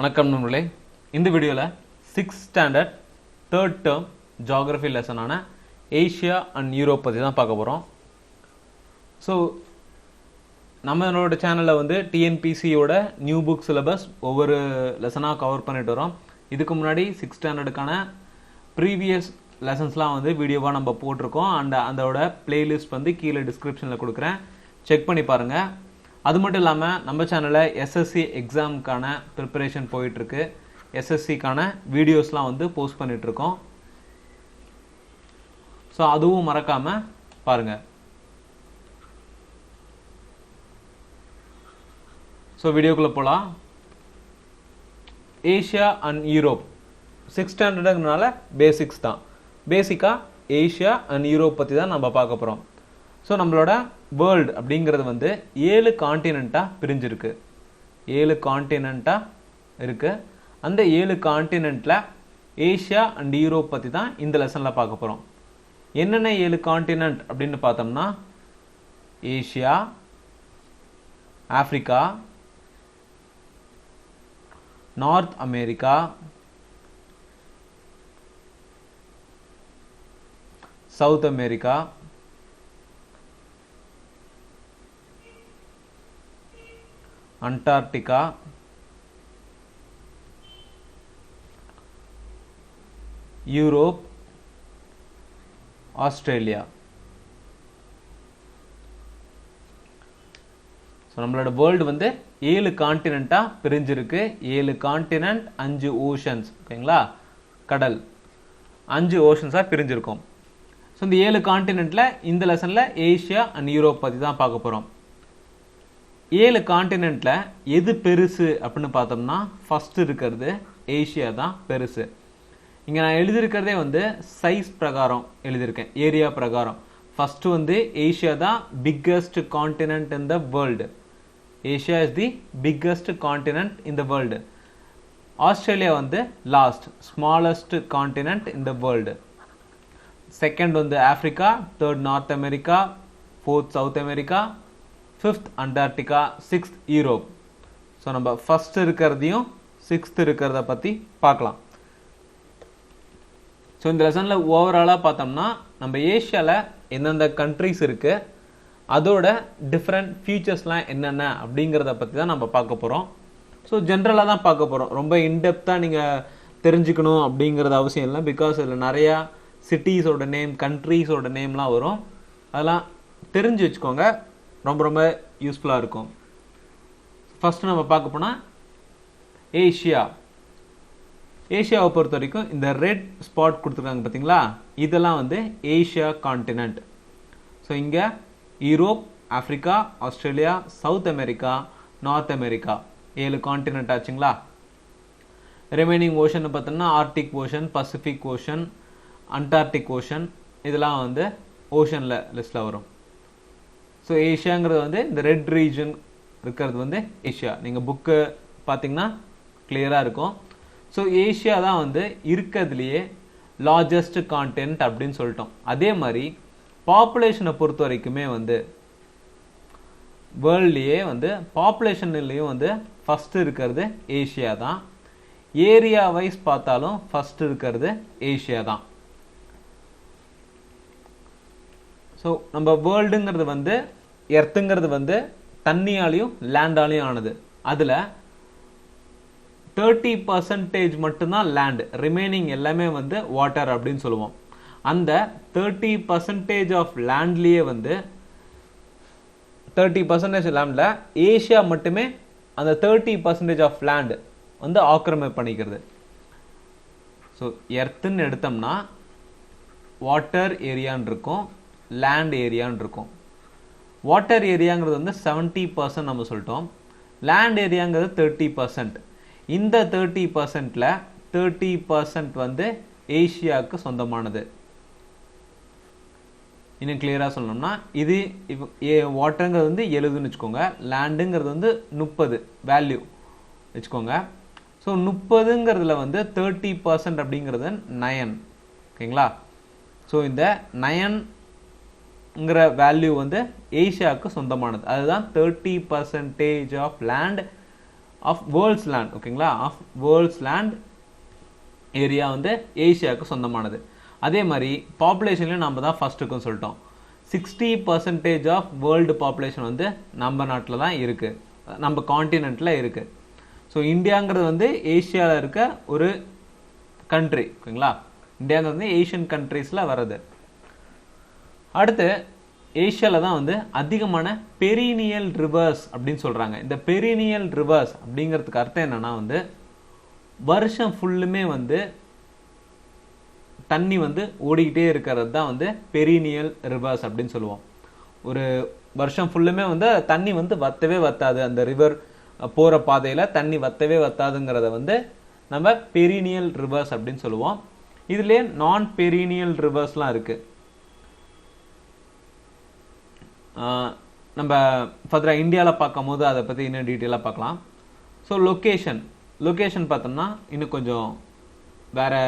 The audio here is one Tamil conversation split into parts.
வணக்கம் நண்பர்களே. இந்த வீடியோவில் 6th standard 3rd term geography லெசனான ஏஷியா அண்ட் யூரோப் பற்றி தான் பார்க்க போகிறோம். ஸோ நம்மளோட சேனலில் வந்து டிஎன்பிசியோட நியூ புக் சிலபஸ் ஒவ்வொரு லெசனாக கவர் பண்ணிட்டு வரோம். இதுக்கு முன்னாடி 6th ஸ்டாண்டர்டுக்கான ப்ரீவியஸ் லெசன்ஸ்லாம் வந்து வீடியோவாக நம்ம போட்டிருக்கோம். அதோட பிளேலிஸ்ட் வந்து கீழே டிஸ்கிரிப்ஷனில் கொடுக்குறேன், செக் பண்ணி பாருங்கள். அது மட்டும் இல்லாமல் நம்ம சேனலில் எஸ்எஸ்சி எக்ஸாமுக்கான ப்ரிப்பரேஷன் போயிட்டுருக்கு. எஸ்எஸ்சிக்கான வீடியோஸ்லாம் வந்து போஸ்ட் பண்ணிகிட்ருக்கோம். ஸோ அதுவும் மறக்காமல் பாருங்கள். ஸோ வீடியோக்குள்ளே போகலாம். ஏஷியா அண்ட் யூரோப் 6th ஸ்டாண்டர்டுனால பேசிக்ஸ் தான். பேசிக்காக ஏஷியா அண்ட் யூரோப் பற்றி தான் நம்ம பார்க்க போகிறோம். ஸோ நம்மளோட வேர்ல்டு அப்படிங்கிறது வந்து 7 கான்டினெண்ட்டாக பிரிஞ்சிருக்கு. 7 கான்டினெண்ட்டாக இருக்குது. அந்த 7 கான்டினெண்ட்டில் ஏஷியா அண்ட் யூரோப் பற்றி தான் இந்த லெசனில் பார்க்க போகிறோம். என்னென்ன 7 கான்டினெண்ட் அப்படின்னு பார்த்தோம்னா Asia, Africa, north America, south America, Antarctica, Europe, Australia. So நம்மளோட வேர்ல்டு வந்து 7 கான்டினெண்ட்டாக பிரிஞ்சிருக்கு. 7 கான்டினெண்ட், 5 ஓஷன்ஸ், ஓகேங்களா, கடல், 5 ஓஷன்ஸாக பிரிஞ்சிருக்கும். ஸோ இந்த 7 கான்டினெண்ட்டில் இந்த லெசனில் ஏஷியா அண்ட் யூரோப் பற்றி தான் பார்க்க போகிறோம். 7 கான்டினெண்ட்டில் எது பெருசு அப்படின்னு பார்த்தோம்னா ஃபஸ்ட்டு இருக்கிறது ஏஷியா தான் பெருசு. இங்கே நான் எழுதியிருக்கிறதே வந்து சைஸ் பிரகாரம் எழுதியிருக்கேன், ஏரியா பிரகாரம். ஃபஸ்ட்டு வந்து ஏஷியா தான் biggest continent in the world. Asia is the biggest continent in the world. Australia வந்து last, smallest continent in the world. Second வந்து Africa, third north America, fourth south America, 5th Antarctica, 6th Europe. So நம்ம ஃபர்ஸ்ட் இருக்கிறதையும் 6th இருக்கிறத பற்றி பார்க்கலாம். ஸோ இந்த லெசனில் ஓவராலாக பார்த்தோம்னா நம்ம ஏஷியாவில் எந்தெந்த கண்ட்ரிஸ் இருக்குது, அதோட டிஃப்ரெண்ட் ஃபியூச்சர்ஸ்லாம் என்னென்ன அப்படிங்கிறத பற்றி தான் நம்ம பார்க்க போகிறோம். ஸோ ஜென்ரலாக தான் பார்க்க போகிறோம். ரொம்ப இன்டெப்த்தாக நீங்கள் தெரிஞ்சுக்கணும் அப்படிங்கிறது அவசியம் இல்லை. பிகாஸ் இதில் நிறையா சிட்டிஸோட நேம், கண்ட்ரீஸோட நேம்லாம் வரும். அதெல்லாம் தெரிஞ்சு வச்சுக்கோங்க, ரொம்ப ரொம்ப யூஸ்ஃபுல்லாக இருக்கும். ஃபஸ்ட்டு நம்ம பார்க்க போனால் ஏஷியா. ஏஷியாவை பொறுத்த வரைக்கும் இந்த ரெட் ஸ்பாட் கொடுத்துருக்காங்க பார்த்தீங்களா, இதெல்லாம் வந்து ஏஷியா கான்டினெண்ட். ஸோ இங்கே Europe, Africa, Australia, south America, north America, 7 கான்டினெண்ட் ஆச்சுங்களா. ரிமைனிங் ஓஷன் பார்த்தோம்னா Arctic ocean, Pacific ocean, Antarctic ocean, இதெல்லாம் வந்து ஓஷனில் லிஸ்ட்டில் வரும். ஸோ ஏஷியாங்கிறது வந்து இந்த ரெட் ரீஜன் இருக்கிறது வந்து ஏஷியா. நீங்கள் புக்கு பார்த்தீங்கன்னா கிளியராக இருக்கும். ஸோ ஏஷியா தான் வந்து இருக்கிறதுலையே லார்ஜஸ்ட் கான்டினெண்ட் அப்படின்னு சொல்லிட்டோம். அதே மாதிரி பாப்புலேஷனை பொறுத்த வரைக்குமே வந்து வேர்ல்ட்லேயே வந்து பாப்புலேஷன்லேயும் வந்து ஃபஸ்ட்டு இருக்கிறது ஏஷியா தான். ஏரியா வைஸ் பார்த்தாலும் ஃபஸ்ட்டு இருக்கிறது ஏஷியா தான். ஸோ நம்ம வேர்ல்டுங்கிறது வந்து எர்த்துங்கிறது வந்து தண்ணியாலையும் லேண்டாலையும் ஆனது. அதில் 30% மட்டும்தான் லேண்ட், ரிமைனிங் எல்லாமே வந்து வாட்டர் அப்படின்னு சொல்லுவோம். அந்த 30% ஆஃப் லேண்ட்லேயே வந்து 30% லேண்டில் ஏஷியா மட்டுமே அந்த 30% ஆஃப் லேண்ட் வந்து ஆக்கிரமிப்பு பண்ணிக்கிறது. ஸோ எர்த்துன்னு எடுத்தோம்னா வாட்டர் ஏரியான்னு இருக்கும், லேண்ட் ஏரியான்னு இருக்கும். வாட்டர் ஏரியாங்கிறது வந்து 70% நம்ம சொல்லிட்டோம். லேண்ட் ஏரியாங்கிறது 30%. இந்த 30%ல் 30% வந்து ஏஷியாவுக்கு சொந்தமானது. இன்னும் கிளியராக சொல்லணும்னா இது வாட்டருங்கிறது வந்து 70ன்னு வச்சுக்கோங்க, லேண்டுங்கிறது வந்து 30 வேல்யூ வச்சுக்கோங்க. ஸோ 30ங்கிறதுல வந்து 30% அப்படிங்கிறது 9, ஓகேங்களா. ஸோ இந்த 9ங்கிற வேல்யூ வந்து ஏஷியாவுக்கு சொந்தமானது. அதுதான் 30% of land of world's land, ஓகேங்களா, ஆஃப் வேர்ல்ட்ஸ் லேண்ட் ஏரியா வந்து ஏஷியாவுக்கு சொந்தமானது. அதே மாதிரி பாப்புலேஷன்லையும் நம்ம தான் ஃபர்ஸ்ட் இருக்குன்னு சொல்லிட்டோம். 60% ஆஃப் வேர்ல்டு பாப்புலேஷன் வந்து நம்ம நாட்டில் தான் இருக்குது, நம்ம காண்டினென்ட்டில் இருக்குது. ஸோ இந்தியாங்கிறது வந்து ஏஷியாவில் இருக்க ஒரு கண்ட்ரி, ஓகேங்களா. இந்தியாங்கிறது வந்து ஏஷியன் கண்ட்ரீஸில் வர்றது. அடுத்து ஏஷியாவில் தான் வந்து அதிகமான பெரினியல் ரிவர்ஸ் அப்படின்னு சொல்கிறாங்க. இந்த பெரினியல் ரிவர்ஸ் அப்படிங்கிறதுக்கு அர்த்தம் என்னன்னா வந்து வருஷம் ஃபுல்லுமே வந்து தண்ணி வந்து ஓடிக்கிட்டே இருக்கிறது தான் வந்து பெரினியல் ரிவர்ஸ் அப்படின்னு சொல்லுவோம். ஒரு வருஷம் ஃபுல்லுமே வந்து தண்ணி வந்து வத்தவே வத்தாது, அந்த ரிவர் போகிற பாதையில் தண்ணி வத்தவே வத்தாதுங்கிறத வந்து நம்ம பெரினியல் ரிவர்ஸ் அப்படின்னு சொல்லுவோம். இதுலேயே நான் பெரினியல் ரிவர்ஸ்லாம் இருக்குது. நம்ம ஃபர்தராக இந்தியாவில் பார்க்கும் போது அதை பற்றி இன்னும் டீட்டெயிலாக பார்க்கலாம். ஸோ லொக்கேஷன் பார்த்தோம்னா இன்னும் கொஞ்சம் வேறு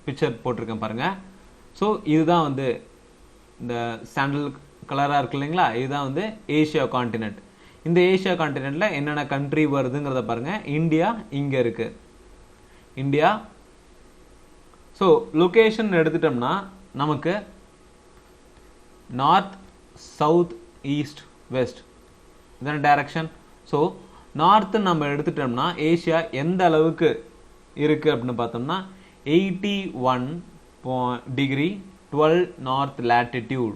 பிக்சர் போட்டிருக்கேன் பாருங்கள். ஸோ இதுதான் வந்து இந்த சாண்டல் கலராக இருக்கு இல்லைங்களா, இதுதான் வந்து ஏஷியா காண்டினென்ட். இந்த ஏஷியா காண்டினென்ட்டில் என்னென்ன கண்ட்ரி வருதுங்கிறத பாருங்கள். இந்தியா இங்கே இருக்குது, இந்தியா. ஸோ லொக்கேஷன் எடுத்துட்டோம்னா நமக்கு நார்த், சவுத், ஈஸ்ட், வெஸ்ட் இதான டைரக்ஷன். ஸோ நார்த்து நம்ம எடுத்துட்டோம்னா ஏஷியா எந்த அளவுக்கு இருக்குது அப்படின்னு பார்த்தோம்னா 81 degree 12 north latitude.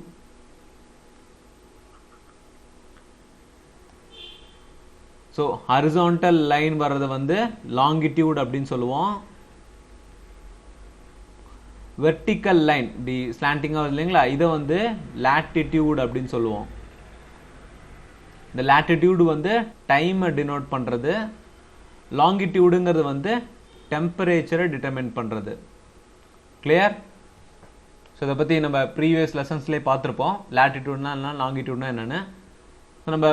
So horizontal line வர்றது வந்து லாங்கிடியூட் அப்படின்னு சொல்லுவோம். வெர்டிக்கல் லைன் இப்படி ஸ்லாண்டிங்காக வருது இல்லைங்களா, இதை வந்து latitude அப்படின்னு சொல்லுவோம். இந்த latitude வந்து டைமை டினோட் பண்ணுறது, லாங்கிடியூடுங்கிறது வந்து டெம்பரேச்சரை டிட்டர்மைன் பண்ணுறது. கிளியர்? ஸோ இதை பற்றி நம்ம ப்ரீவியஸ் லெசன்ஸ்லேயே பார்த்துருப்போம், latitudeனா என்ன, லாங்கிடியூட்னா என்னென்னு. ஸோ நம்ம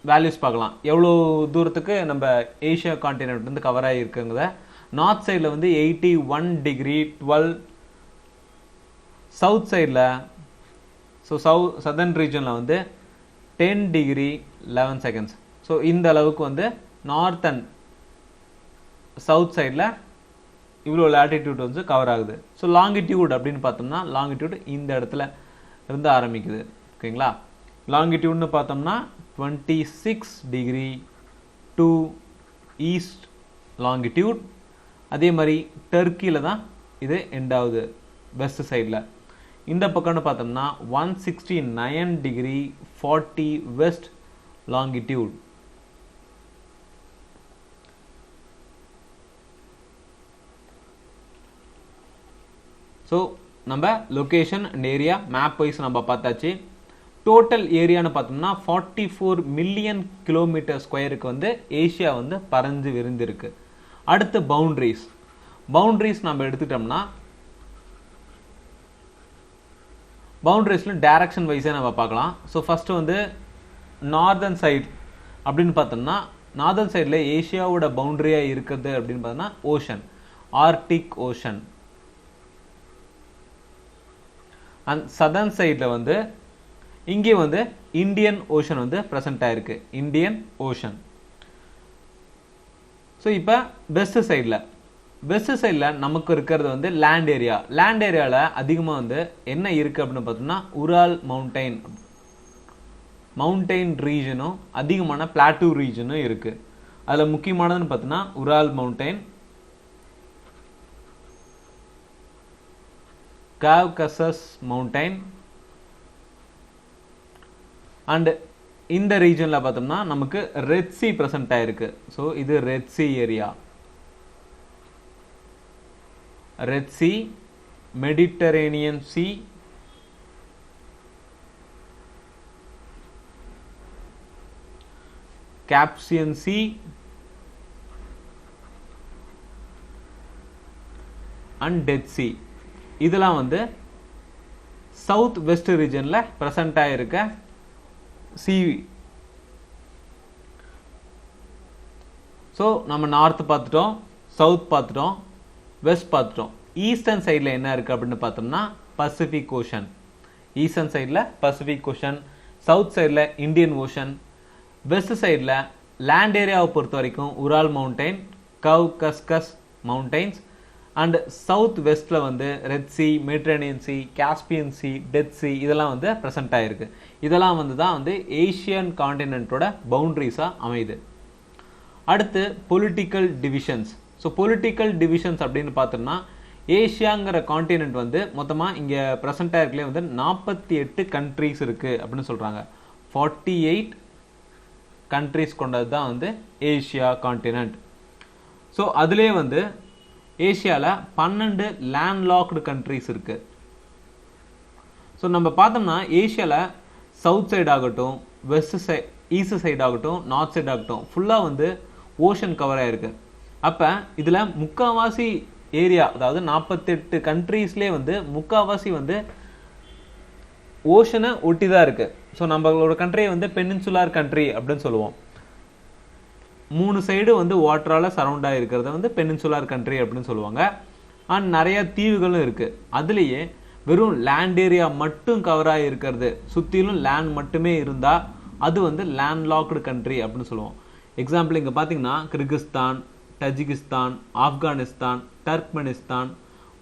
வேல்யூஸ் பார்க்கலாம், எவ்வளோ தூரத்துக்கு நம்ம ஏஷியா காண்டினென்ட் வந்து கவர் ஆகிருக்குங்கிறத. நார்த் சைடில் வந்து 81 டிகிரி 12, சவுத் சைடில் ஸோ சதர்ன் ரீஜனில் வந்து 10 டிகிரி 11 செகண்ட்ஸ். ஸோ இந்த அளவுக்கு வந்து நார்த் அண்ட் சவுத் சைடில் இவ்வளோ latitude வந்து கவர் ஆகுது. ஸோ லாங்கிடியூட் அப்படின்னு பார்த்தோம்னா லாங்கிடியூட் இந்த இடத்துல இருந்து ஆரம்பிக்குது, ஓகேங்களா. லாங்கிடியூட்னு பார்த்தோம்னா 26 டிகிரி டு ஈஸ்ட் லாங்கிடியூட். அதே மாதிரி டர்க்கியில் தான் இது எண்ட் ஆகுது வெஸ்ட் சைடில். இந்த பக்கம்னு பார்த்தோம்னா 169 டிகிரி 40 வெஸ்ட் லாங்கிடியூட். ஸோ நம்ம location and area map wise நம்ம பார்த்தாச்சு. டோட்டல் ஏரியான்னு பார்த்தோம்னா 44 மில்லியன் கிலோமீட்டர் ஸ்கொயருக்கு வந்து ஏஷியா வந்து பறந்து விரிந்திருக்கு. அடுத்து பவுண்டரிஸ் நம்ம எடுத்துட்டோம்னா பவுண்டரிஸில் டைரக்ஷன் வைஸே நம்ம பார்க்கலாம். ஸோ ஃபஸ்ட்டு வந்து நார்தர்ன் சைட் அப்படின்னு பார்த்தோம்னா நார்தர்ன் சைடில் ஏஷியாவோட பவுண்டரியாக இருக்குது அப்படின்னு பார்த்தோம்னா ocean, Arctic ocean. And southern சைடில் வந்து இங்கே வந்து இந்தியன் ஓஷன் வந்து ப்ரெசென்ட் ஆயிருக்கு, இந்தியன் ஓஷன். ஸோ இப்போ வெஸ்ட் சைடில் நமக்கு இருக்கிறது வந்து லேண்ட் ஏரியாவில் அதிகமாக வந்து என்ன இருக்குது அப்படின்னு பார்த்தோம்னா உரால் மவுண்டைன் ரீஜனும் அதிகமான பிளாட்டூ ரீஜனும் இருக்குது. அதில் முக்கியமானதுன்னு பார்த்தோம்னா Ural mountain, Caucasus mountain. And இந்த ரீஜனில் பார்த்தோம்னா நமக்கு ரெட் சி ப்ரெசென்ட் ஆயிருக்கு. ஸோ இது red sea area, red sea, Mediterranean sea, Caspian sea and dead sea. இதெல்லாம் வந்து சவுத் வெஸ்ட் ரீஜனில் ப்ரெசென்ட் ஆகிருக்க சி. ஸோ நம்ம நார்த் பார்த்துட்டோம், சவுத் பார்த்துட்டோம், வெஸ்ட் பார்த்துட்டோம். ஈஸ்டர்ன் சைடில் என்ன இருக்குது அப்படின்னு பார்த்தோம்னா பசிபிக் ஓஷன். ஈஸ்டர்ன் சைடில் பசிபிக் ஓஷன், சவுத் சைடில் இந்தியன் ஓஷன், வெஸ்ட் சைடில் லேண்ட் ஏரியாவை பொறுத்த வரைக்கும் உரால் மவுண்டைன், கவ்கஸ்கஸ் மவுண்டைன்ஸ் அண்ட் சவுத் வெஸ்ட்டில் வந்து red sea, Mediterranean C, Caspian C, death C இதெல்லாம் வந்து ப்ரெசென்ட் ஆகிருக்கு. இதெல்லாம் வந்து தான் வந்து ஏஷியன் காண்டினென்ட்டோட பவுண்ட்ரிஸாக அமையுது. அடுத்து political divisions. So political divisions அப்படின்னு பார்த்தோம்னா ஏஷியாங்கிற காண்டினென்ட் வந்து மொத்தமாக இங்கே ப்ரெசென்ட் ஆகிருக்கலே வந்து 48 கண்ட்ரீஸ் இருக்குது அப்படின்னு சொல்கிறாங்க. 48 கண்ட்ரீஸ் கொண்டது தான் வந்து ஏஷியா காண்டினென்ட். ஸோ அதுலேயே வந்து ஏஷியாவில் 12 லேண்ட்லாக்டு கண்ட்ரீஸ் இருக்குது. ஸோ நம்ம பார்த்தோம்னா ஏஷியாவில் சவுத் சைடு ஆகட்டும், வெஸ்ட் சைட், ஈஸ்ட் சைடு ஆகட்டும், நார்த் சைடு ஆகட்டும் ஃபுல்லாக வந்து ஓஷன் கவர் ஆகிருக்கு. அப்போ இதில் முக்கால்வாசி ஏரியா, அதாவது 48 கண்ட்ரீஸ்லேயே வந்து முக்கால்வாசி வந்து ஓஷனை ஒட்டி தான் இருக்குது. ஸோ நம்மளோட கண்ட்ரியை வந்து பெனின்சுலார் கண்ட்ரி அப்படின்னு சொல்லுவோம். 3 சைடு வந்து வாட்டரால் சரௌண்ட் ஆகிருக்கிறத வந்து பெனின்சுலார் கண்ட்ரி அப்படின்னு சொல்லுவாங்க. அண்ட் நிறைய தீவுகளும் இருக்குது. அதுலேயே வெறும் லேண்ட் ஏரியா மட்டும் கவர் ஆகிருக்கிறது, சுற்றிலும் லேண்ட் மட்டுமே இருந்தால் அது வந்து லேண்ட்லாக்டு கண்ட்ரி அப்படின்னு சொல்லுவோம். எக்ஸாம்பிள் இங்கே பார்த்தீங்கன்னா Kyrgyzstan, Tajikistan, Afghanistan, Turkmenistan,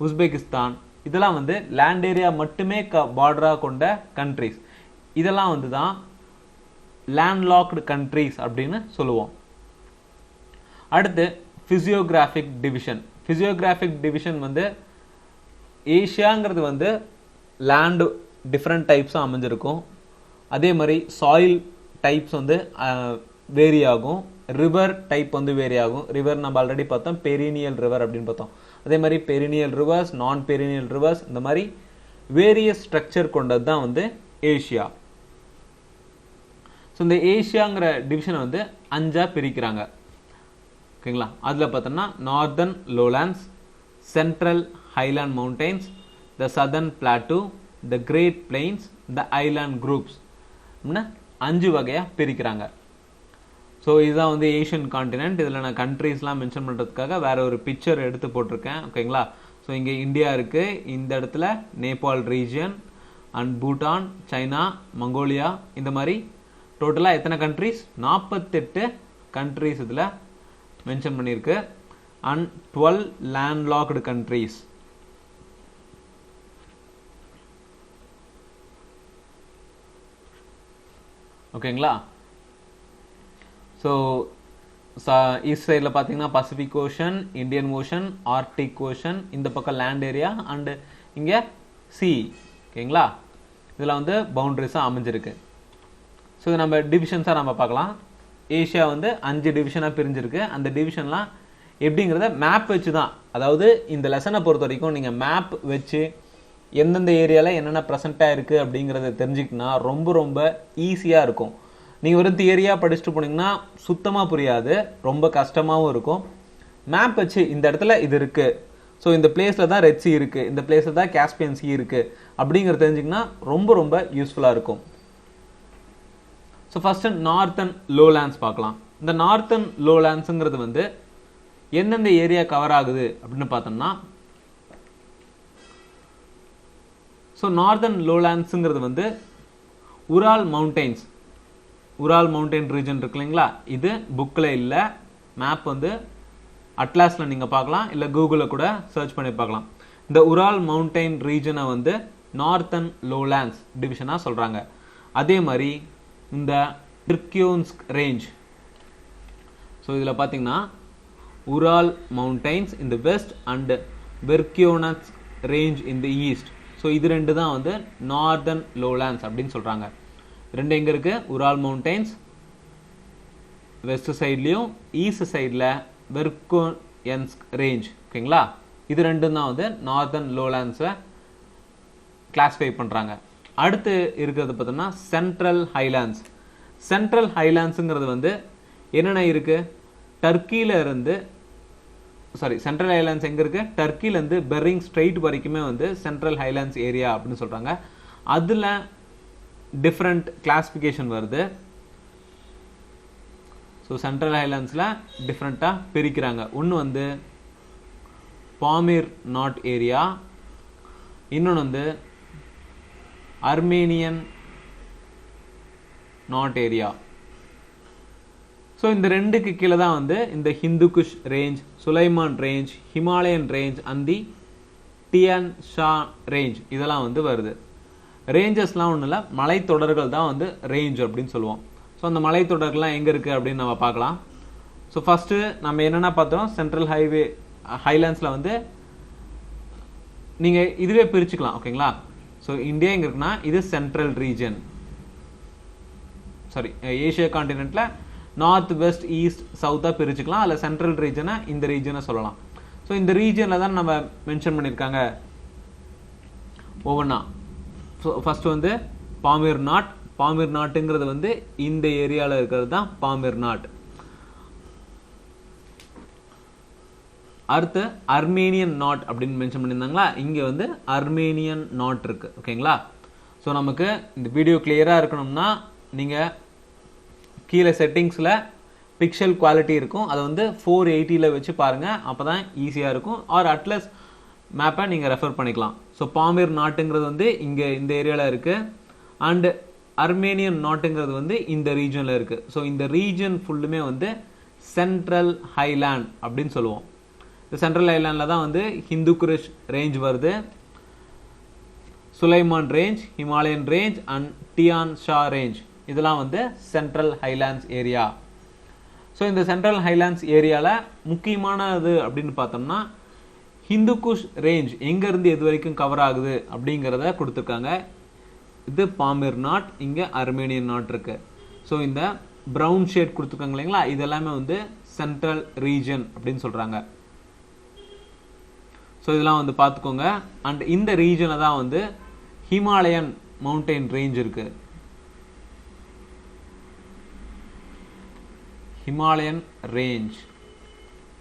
Uzbekistan இதெல்லாம் வந்து லேண்ட் ஏரியா மட்டுமே பார்டராக கொண்ட கண்ட்ரிஸ். இதெல்லாம் வந்து தான் லேண்ட்லாக்டு கண்ட்ரிஸ் அப்படின்னு சொல்லுவோம். அடுத்து ஃபிசியோகிராஃபிக் டிவிஷன். ஃபிசியோகிராஃபிக் டிவிஷன் வந்து ஏஷியாங்கிறது வந்து லேண்டு டிஃப்ரெண்ட் டைப்ஸாக அமைஞ்சிருக்கும். அதே மாதிரி சாயில் டைப்ஸ் வந்து வேரி ஆகும். ரிவர் டைப் வந்து வேரி ஆகும். ரிவர் நம்ம ஆல்ரெடி பார்த்தோம், பெரினியல் ரிவர் அப்படின்னு பார்த்தோம். அதே மாதிரி பெரினியல் ரிவர்ஸ், நான் பெரினியல் ரிவர்ஸ், இந்த மாதிரி வேரியஸ் ஸ்ட்ரக்சர் கொண்டது தான் வந்து ஏஷியா. ஸோ இந்த ஏஷியாங்கிற டிவிஷனை வந்து 5ஆக பிரிக்கிறாங்க. ஓகேங்களா? அதில் பார்த்தோம்னா northern lowlands, central highland mountains, the southern plateau, the great plains, the island groups 5 வகையாக பிரிக்கிறாங்க. ஸோ இதுதான் வந்து ஏஷியன் காண்டினென்ட். இதில் நான் கண்ட்ரீஸ்லாம் மென்ஷன் பண்ணுறதுக்காக வேற ஒரு பிக்சர் எடுத்து போட்டிருக்கேன். ஓகேங்களா? ஸோ இங்கே இந்தியா இருக்குது, இந்த இடத்துல Nepal region and Bhutan, China, Mongolia, இந்த மாதிரி டோட்டலாக எத்தனை கண்ட்ரீஸ்? 48 கண்ட்ரீஸ் இதில் மென்ஷன் பண்ணியிருக்கு. And 12 landlocked countries. ஓகேங்களா? ஸோ ஈஸ்ட் சைடில் பார்த்தீங்கன்னா Pacific ocean, Indian ocean, Arctic ocean, இந்த பக்கம் லேண்ட் ஏரியா அண்டு இங்கே சி. ஓகேங்களா? இதில் வந்து பவுண்ட்ரிஸாக அமைஞ்சிருக்கு. ஸோ இது நம்ம டிவிஷன்ஸாக நம்ம பார்க்கலாம். ஏஷியா வந்து 5 டிவிஷனாக பிரிஞ்சிருக்கு. அந்த டிவிஷன்லாம் எப்படிங்கிறத மேப் வச்சு தான், அதாவது இந்த லெசனை பொறுத்த வரைக்கும் நீங்கள் மேப் வச்சு எந்தெந்த ஏரியாவில் என்னென்ன ப்ரெசென்ட்டாக இருக்குது அப்படிங்கிறத தெரிஞ்சுக்கிட்டனா ரொம்ப ரொம்ப ஈஸியாக இருக்கும். நீங்கள் ஒரு தியரியாக படிச்சுட்டு போனீங்கன்னா சுத்தமாக புரியாது, ரொம்ப கஷ்டமாகவும் இருக்கும். மேப் வச்சு இந்த இடத்துல இது இருக்குது, ஸோ இந்த பிளேஸில் தான் ரெட் சி இருக்குது, இந்த பிளேஸில் தான் காஸ்பியன் சி இருக்குது அப்படிங்கிறத தெரிஞ்சிங்கன்னா ரொம்ப ரொம்ப யூஸ்ஃபுல்லாக இருக்கும். ஸோ ஃபஸ்ட்டு நார்த்தன் லோலேண்ட்ஸ் பார்க்கலாம். இந்த நார்த்தன் லோலேண்ட்ஸுங்கிறது வந்து எந்தெந்த ஏரியா கவர் ஆகுது அப்படின்னு பார்த்தோம்னா, ஸோ நார்த்தன் லோலேண்ட்ஸுங்கிறது வந்து உரால் மவுண்டைன்ஸ், உரால் மவுண்டைன் ரீஜன் இருக்கு இல்லைங்களா, இது புக்கில் இல்லை, மேப் வந்து அட்லாஸில் நீங்கள் பார்க்கலாம், இல்லை கூகுளில் கூட சர்ச் பண்ணி பார்க்கலாம். இந்த உரால் மவுண்டைன் ரீஜனை வந்து நார்த்தன் லோலேண்ட்ஸ் டிவிஷனாக சொல்கிறாங்க. அதே மாதிரி இந்த டிர்கியோன்ஸ்க் ரேஞ்ச், ஸோ இதில் பார்த்தீங்கன்னா Ural mountains in the west and Verkhoyansk range in the east. So இது ரெண்டு தான் வந்து நார்தர்ன் லோலேண்ட்ஸ் அப்படின்னு சொல்கிறாங்க. ரெண்டு எங்கே இருக்குது? உரால் மவுண்டைன்ஸ் வெஸ்ட் சைட்லேயும் ஈஸ்ட் சைடில் வெர்கியோனஸ்க் ரேஞ்ச். ஓகேங்களா? இது ரெண்டும் தான் வந்து நார்தர்ன் லோலேண்ட்ஸை கிளாஸிஃபை பண்ணுறாங்க. அடுத்து இருக்கிறது பார்த்தோம்னா சென்ட்ரல் ஹைலாண்ட்ஸ். சென்ட்ரல் ஹைலாண்ட்ஸுங்கிறது வந்து என்னென்ன இருக்குது? டர்க்கியில் இருந்து சென்ட்ரல் ஹைலாண்ட்ஸ் எங்கே இருக்குது? டர்க்கிலேருந்து பெரிங் ஸ்ட்ரெயிட் வரைக்குமே வந்து சென்ட்ரல் ஹைலாண்ட்ஸ் ஏரியா அப்படின்னு சொல்கிறாங்க. அதில் டிஃப்ரெண்ட் கிளாஸிஃபிகேஷன் வருது. ஸோ சென்ட்ரல் ஹைலாண்ட்ஸில் டிஃப்ரெண்ட்டாக பிரிக்கிறாங்க. ஒன்று வந்து பாமிர் நாட் ஏரியா, இன்னொன்று வந்து Armenian knot area. So so இந்த ரெண்டுக்கு கீழே தான் வந்து இந்த Hindu Kush range, Sulaiman range, Himalayan range and the Tian Shan range இதெல்லாம் வந்து வருது. ரேஞ்சஸ்லாம் ஒன்றும் இல்லை, மலைத்தொடர்கள் தான் வந்து ரேஞ்ச் அப்படின்னு சொல்லுவோம். ஸோ அந்த மலைத்தொடர்கள்லாம் எங்கே இருக்குது அப்படின்னு நம்ம பார்க்கலாம். ஸோ ஃபஸ்ட்டு நம்ம என்னென்ன பார்த்தோம், சென்ட்ரல் ஹைலேண்ட்ஸில் வந்து நீங்கள் இதுவே பிரிச்சுக்கலாம். ஓகேங்களா? ஸோ இந்தியா எங்கே இருக்குன்னா இது சென்ட்ரல் ரீஜன், சாரி ஏஷியா கான்டினென்ட்டில் நார்த் வெஸ்ட் ஈஸ்ட் சவுத்தாக பிரிச்சுக்கலாம். அதில் சென்ட்ரல் ரீஜனை இந்த ரீஜனை சொல்லலாம். ஸோ இந்த ரீஜனில் தான் நம்ம மென்ஷன் பண்ணியிருக்காங்க ஒவ்வொன்றா. ஸோ ஃபர்ஸ்ட் வந்து பாமிர் நாட். பாமிர் நாட்டுங்கிறது வந்து இந்த ஏரியாவில் இருக்கிறது தான் பாமிர் நாட். அடுத்து அர்மேனியன் நாட் அப்படின்னு மென்ஷன் பண்ணியிருந்தாங்களா, இங்கே வந்து அர்மேனியன் நாட் இருக்கு. ஓகேங்களா? ஸோ நமக்கு இந்த வீடியோ கிளியராக இருக்கணும்னா நீங்கள் கீழே செட்டிங்ஸில் பிக்சல் குவாலிட்டி இருக்கும், அதை வந்து 480 வச்சு பாருங்கள், அப்போ தான் ஈஸியாக இருக்கும். ஆர் அட்லஸ் மேப்பை நீங்கள் ரெஃபர் பண்ணிக்கலாம். ஸோ பாமிர் நாட்டுங்கிறது வந்து இங்கே இந்த ஏரியாவில் இருக்குது, அண்டு அர்மேனியன் நாட்டுங்கிறது வந்து இந்த ரீஜனில் இருக்குது. ஸோ இந்த ரீஜன் ஃபுல்லுமே வந்து சென்ட்ரல் ஹைலேண்ட் அப்படின்னு சொல்லுவோம். இந்த சென்ட்ரல் ஹைலேண்டில் தான் வந்து ஹிந்து குஷ் ரேஞ்ச் வருது, Sulaiman range, Himalayan range and Dion Shan range இதெல்லாம் வந்து சென்ட்ரல் ஹைலேண்ட்ஸ் ஏரியா. ஸோ இந்த சென்ட்ரல் ஹைலேண்ட்ஸ் ஏரியாவில் முக்கியமானது அப்படின்னு பார்த்தோம்னா ஹிந்து குஷ் ரேஞ்ச் எங்கேருந்து எது வரைக்கும் கவர் ஆகுது அப்படிங்கிறத கொடுத்துருக்காங்க. இது பாமிர் நாட், இங்கே அர்மேனியன் நாட் இருக்கு. ஸோ இந்த ப்ரௌன் ஷேட் கொடுத்துருக்காங்க இல்லைங்களா, இதெல்லாமே வந்து சென்ட்ரல் ரீஜன் அப்படின்னு சொல்கிறாங்க. ஸோ இதெல்லாம் வந்து பார்த்துக்கோங்க. அண்ட் இந்த ரீஜனில் தான் வந்து ஹிமாலயன் மவுண்டைன் ரேஞ்ச் இருக்கு. ஹிமாலயன் ரேஞ்ச்,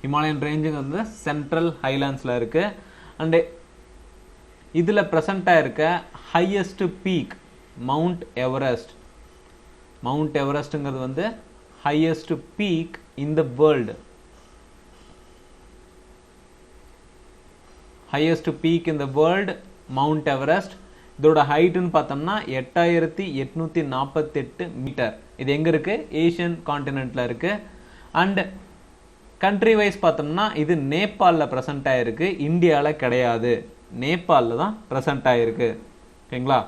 ஹிமாலயன் ரேஞ்சுங்க வந்து சென்ட்ரல் ஹைலேண்ட்ஸில் இருக்கு. அண்டு இதில் ப்ரெசண்ட்டாக இருக்க highest peak mount Everest. Mount எவரெஸ்ட்டுங்கிறது வந்து highest peak in the world. Highest peak in the world mount Everest. இதோட ஹைட்டுன்னு பார்த்தோம்னா 8848 மீட்டர். இது எங்கே இருக்குது? ஏஷியன் கான்டினென்ட்டில் இருக்குது. அண்ட் கண்ட்ரி வைஸ் பார்த்தோம்னா இது நேபாளில் ப்ரெசென்ட் ஆகிருக்கு, இந்தியாவில் கிடையாது, நேபாளில் தான் ப்ரெசென்ட் ஆகிருக்கு. ஓகேங்களா?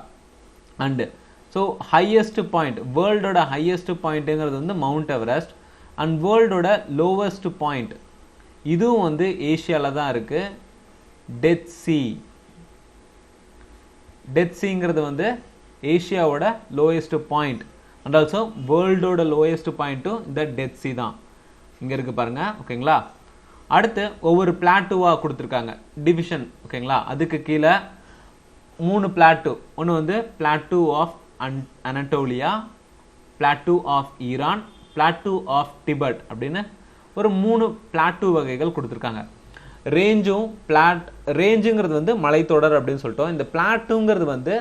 அண்டு ஸோ ஹையஸ்ட் பாயிண்ட், வேர்ல்டோட ஹையஸ்ட் பாயிண்ட்டுங்கிறது வந்து மவுண்ட் எவரெஸ்ட். அண்ட் வேர்ல்டோட லோவஸ்ட் பாயிண்ட் இதுவும் வந்து ஏஷியாவில் தான் இருக்குது, டெத் சி. டெத் சிங்கிறது வந்து ஏஷியாவோட லோயஸ்ட் பாயிண்ட் அண்ட் ஆல்சோ வேர்ல்டோட லோயஸ்ட் பாயிண்ட்டும் இந்த டெத் சி தான். இங்கே இருக்குது பாருங்கள். ஓகேங்களா? அடுத்து ஒவ்வொரு பிளாட்டூவாக கொடுத்துருக்காங்க, டிவிஷன். ஓகேங்களா? அதுக்கு கீழே 3 பிளாட்டூ. ஒன்று வந்து plateau of Anatolia, plateau of Iran, plateau of Tibet அப்படின்னு ஒரு 3 பிளாட்டூ வகைகள் கொடுத்துருக்காங்க. ரேஞ்சும் ரேஞ்சுங்கிறது வந்து மலைத்தொடர் அப்படின்னு சொல்லிட்டோம். இந்த பிளாட்டூங்கிறது வந்து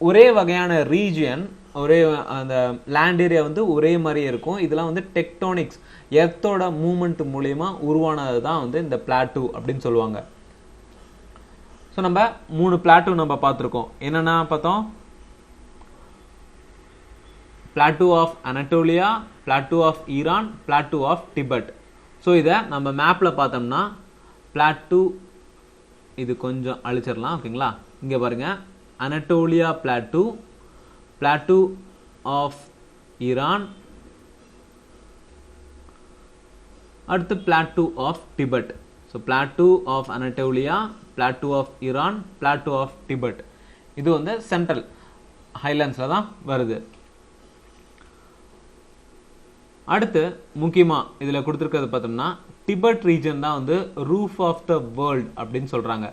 ஒரே வகையான ரீஜியன், ஒரே அந்த லேண்ட் ஏரியா வந்து ஒரே மாதிரி இருக்கும். இதெல்லாம் வந்து டெக்டோனிக்ஸ், எர்த்தோட மூமெண்ட் மூலயமா உருவானது தான் வந்து இந்த பிளாட்டூ அப்படின்னு சொல்லுவாங்க. ஸோ நம்ம 3 பிளாட்டூ நம்ம பார்த்துருக்கோம். என்னென்னா பார்த்தோம், plateau of Anatolia, plateau of Iran, plateau of Tibet. So இதை நம்ம மேப்பில் பார்த்தோம்னா பிளாட்டூ இது கொஞ்சம் அழிச்சிடலாம். ஓகேங்களா? இங்கே பாருங்கள், Anatolia plateau, plateau of Iran, அடுத்து plateau of Tibet. So plateau of Anatolia, plateau of Iran, plateau of Tibet இது வந்து சென்ட்ரல் ஹைலேண்ட்ஸில் தான் வருது. அடுத்து முக்கியமாக இதில் கொடுத்துருக்கிறது பார்த்தோம்னா டிபெட் ரீஜன் தான் வந்து ரூஃப் ஆஃப் த வேர்ல்ட் அப்படின்னு சொல்கிறாங்க.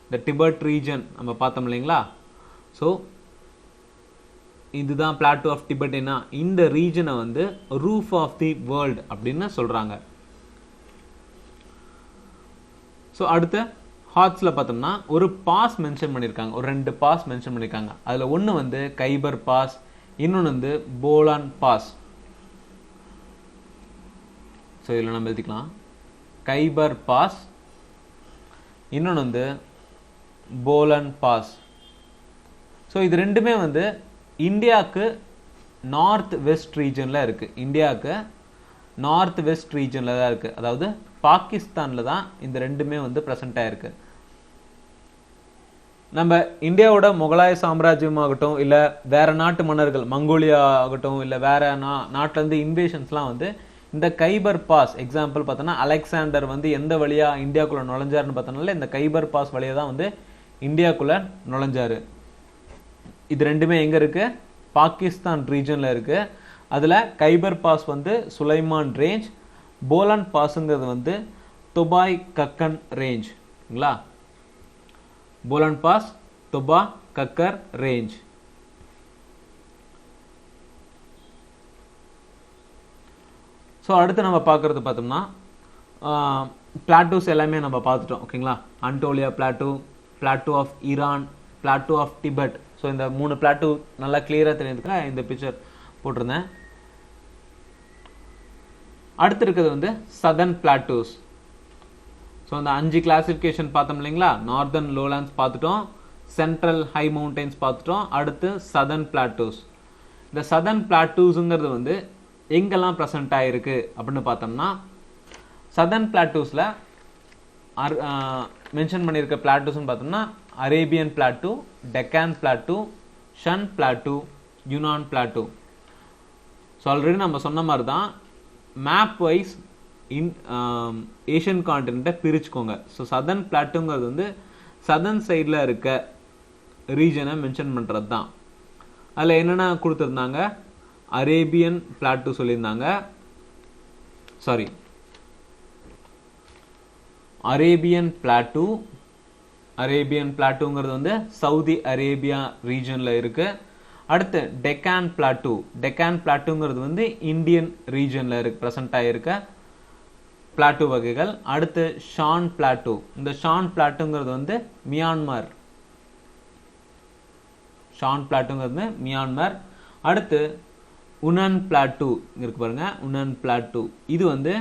இந்த டிபெட் ரீஜன் நம்ம பார்த்தோம் இல்லைங்களா, ஸோ இதுதான் பிளாட்டூ ஆஃப் டிபெட்னா இந்த ரீஜனை வந்து ரூஃப் ஆஃப் தி வேர்ல்ட் அப்படின்னு சொல்கிறாங்க. ஸோ அடுத்து ஹாட்ஸில் பார்த்தோம்னா ஒரு பாஸ் மென்ஷன் பண்ணியிருக்காங்க, ஒரு 2 பாஸ் மென்ஷன் பண்ணியிருக்காங்க. அதில் ஒன்று வந்து கைபர் பாஸ், இன்னொன்று வந்து போலான் பாஸ். ஸோ இதில் நம்ம எழுதிக்கலாம் கைபர் பாஸ், இன்னொன்று வந்து போலன் பாஸ். ஸோ இது ரெண்டுமே வந்து இந்தியாவுக்கு நார்த் வெஸ்ட் ரீஜனில் இருக்குது. இந்தியாவுக்கு நார்த் வெஸ்ட் ரீஜனில் தான் இருக்குது. அதாவது பாகிஸ்தானில் தான் இந்த ரெண்டுமே வந்து ப்ரெசென்ட் ஆகிருக்கு. நம்ம இந்தியாவோட முகலாய சாம்ராஜ்யமாகட்டும், இல்லை வேற நாட்டு மன்னர்கள் மங்கோலியா ஆகட்டும், இல்லை வேற நாட்டிலேருந்து இன்வேஷன்ஸ்லாம் வந்து இந்த கைபர் பாஸ், எக்ஸாம்பிள் பார்த்தோன்னா அலெக்சாண்டர் வந்து எந்த வழியாக இந்தியாவுக்குள்ளே நுழைஞ்சாருன்னு பார்த்தோம்னால இந்த கைபர் பாஸ் வழியாக தான் வந்து இந்தியாவுக்குள்ளே நுழைஞ்சாரு. இது ரெண்டுமே எங்கே இருக்குது? பாகிஸ்தான் ரீஜனில் இருக்குது. அதில் கைபர் பாஸ் வந்து சுலைமான் ரேஞ்ச், போலான் பாஸுங்கிறது வந்து துபாய் கக்கன் ரேஞ்ச்ங்களா. Bolan pass, Toba Kakar range. So அடுத்து நம்ம பார்க்குறது பார்த்தோம்னா பிளாட்டூஸ் எல்லாமே நம்ம பார்த்துட்டோம். ஓகேங்களா. Anatolia plateau, plateau of Iran, plateau of Tibet. So இந்த 3 பிளாட்டூ நல்லா கிளியராக தெரியுதுக்காக இந்த பிக்சர் போட்டிருந்தேன். அடுத்து இருக்கிறது வந்து சதர்ன் பிளாட்டூஸ். ஸோ அந்த 5 கிளாசிஃபிகேஷன் பார்த்தோம் இல்லைங்களா. நார்தர்ன் லோலாண்ட்ஸ் பார்த்துட்டோம், சென்ட்ரல் ஹை மவுண்டன்ஸ் பார்த்துட்டோம், அடுத்து சதர்ன் பிளாட்டூஸ். இந்த சதர்ன் பிளாட்டூஸுங்கிறது வந்து எங்கெல்லாம் ப்ரெசென்ட் ஆகிருக்கு அப்படின்னு பார்த்தோம்னா, சதர்ன் பிளாட்டூஸில் மென்ஷன் பண்ணியிருக்க பிளாட்டூஸ்ன்னு பார்த்தோம்னா Arabian plateau, Deccan plateau, Shan plateau, Yunnan plateau. So already நம்ம சொன்ன மாதிரி தான் மேப் வைஸ் ஏஷியன் கான்டினென்ட்டை பிரிச்சுக்கோங்க. ஸோ சதர்ன் பிளாட்டூங்கிறது வந்து சதர்ன் சைடில் இருக்க ரீஜனை மென்ஷன் பண்ணுறது தான். அதில் என்னென்ன கொடுத்துருந்தாங்க? அரேபியன் பிளாட்டூ சொல்லியிருந்தாங்க. Sorry, Arabian plateau. அரேபியன் பிளாட்டூங்கிறது வந்து சவுதி அரேபியா ரீஜனில் இருக்குது. அடுத்து டெக்கான் பிளாட்டூ. டெக்கான் பிளாட்டூங்கிறது வந்து இந்தியன் ரீஜனில் இருக்கு ப்ரெசென்ட் ஆகிருக்க பிளாட்டூ வகைகள். அடுத்து ஷான் பிளாட்டூ. இந்த ஷான் பிளாட்டூங்கிறது வந்து மியான்மர். Shawn பிளாட்டூங்கிறது Myanmar. அடுத்து உனன் பிளாட்டூ இருக்கு பாருங்க, உனன் பிளாட்டூ. இது வந்து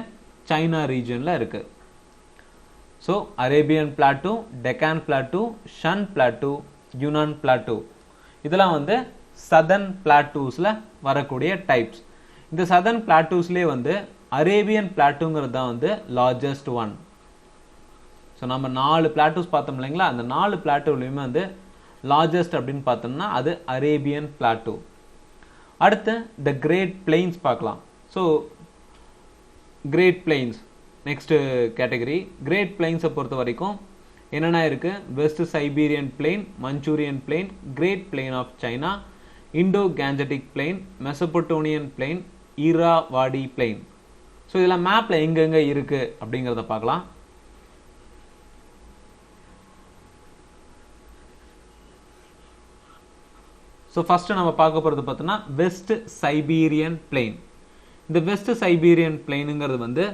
சைனா ரீஜனில் இருக்கு. So Arabian plateau, Deccan plateau, Shan plateau, Yunnan plateau, இதெல்லாம் வந்து சதர்ன் பிளாட்டூஸில் வரக்கூடிய டைப்ஸ். இந்த சதர்ன் பிளாட்டூஸ்லேயே வந்து அரேபியன் பிளாட்டூங்கிறது தான் வந்து லார்ஜஸ்ட் ஒன். ஸோ நம்ம 4 பிளாட்டூஸ் பார்த்தோம் இல்லைங்களா. அந்த 4 பிளாட்டூலையுமே வந்து லார்ஜஸ்ட் அப்படின்னு பார்த்தோம்னா அது அரேபியன் பிளாட்டூ. அடுத்து த கிரேட் பிளெயின்ஸ் பார்க்கலாம். So great plains next category. Great பிளெயின்ஸை பொறுத்த வரைக்கும் என்னென்ன இருக்குது? West Siberian plain, Manchurian plain, great plain of China, Indo Gangetic plain, Mesopotamian plain, Irrawaddy plain. So இதெல்லாம் மேப்பில் எங்கெங்கே இருக்குது அப்படிங்கிறத பார்க்கலாம். ஸோ ஃபர்ஸ்ட் நம்ம பார்க்க போகிறது பார்த்தோன்னா வெஸ்ட் சைபீரியன் பிளெயின். இந்த வெஸ்ட் சைபீரியன் பிளெயினுங்கிறது வந்து